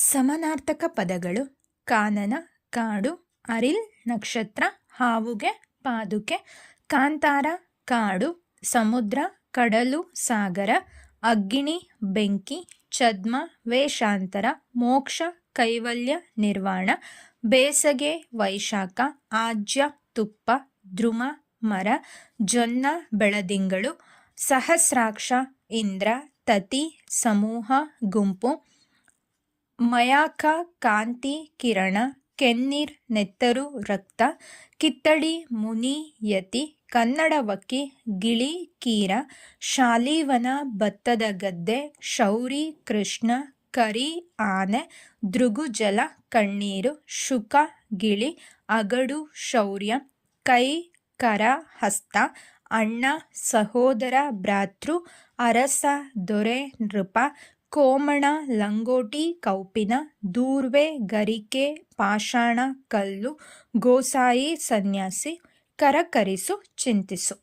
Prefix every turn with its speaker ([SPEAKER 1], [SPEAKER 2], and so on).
[SPEAKER 1] ಸಮನಾರ್ಥಕ ಪದಗಳು ಕಾನನ, ಕಾಡು, ಅರಿಲ್, ನಕ್ಷತ್ರ, ಹಾವುಗೆ, ಪಾದುಕೆ, ಕಾಂತಾರ, ಕಾಡು, ಸಮುದ್ರ, ಕಡಲು, ಸಾಗರ, ಅಗ್ಗಿಣಿ, ಬೆಂಕಿ, ಛದ್ಮ, ವೇಷಾಂತರ, ಮೋಕ್ಷ, ಕೈವಲ್ಯ, ನಿರ್ವಾಣ, ಬೇಸಗೆ, ವೈಶಾಖ, ಆಜ್ಯ, ತುಪ್ಪ, ದ್ರುಮ, ಮರ, ಜೊನ್ನ, ಬೆಳದಿಂಗಳು, ಸಹಸ್ರಾಕ್ಷ, ಇಂದ್ರ, ತತಿ, ಸಮೂಹ, ಗುಂಪು, ಮಯಾಕ, ಕಾಂತಿ, ಕಿರಣ, ಕೆನ್ನೀರ್, ನೆತ್ತರು, ರಕ್ತ, ಕಿತ್ತಡಿ, ಮುನಿ, ಯತಿ, ಕನ್ನಡವಕ್ಕಿ, ಗಿಳಿ, ಕೀರ, ಶಾಲೀವನ, ಭತ್ತದ ಗದ್ದೆ, ಶೌರಿ, ಕೃಷ್ಣ, ಕರಿ, ಆನೆ, ದೃಗುಜಲ, ಕಣ್ಣೀರು, ಶುಕ, ಗಿಳಿ, ಅಗಡು, ಶೌರ್ಯ, ಕೈ, ಕರ, ಹಸ್ತ, ಅಣ್ಣ, ಸಹೋದರ, ಭ್ರಾತೃ, ಅರಸ, ದೊರೆ, ನೃಪ, ಕೋಮಣ, ಲಂಗೋಟಿ, ಕೌಪಿನ, ದೂರ್ವೆ, ಗರಿಕೆ, ಪಾಷಾಣ, ಕಲ್ಲು, ಗೋಸಾಯಿ, ಸನ್ಯಾಸಿ, ಕರಕರಿಸು, ಚಿಂತಿಸು.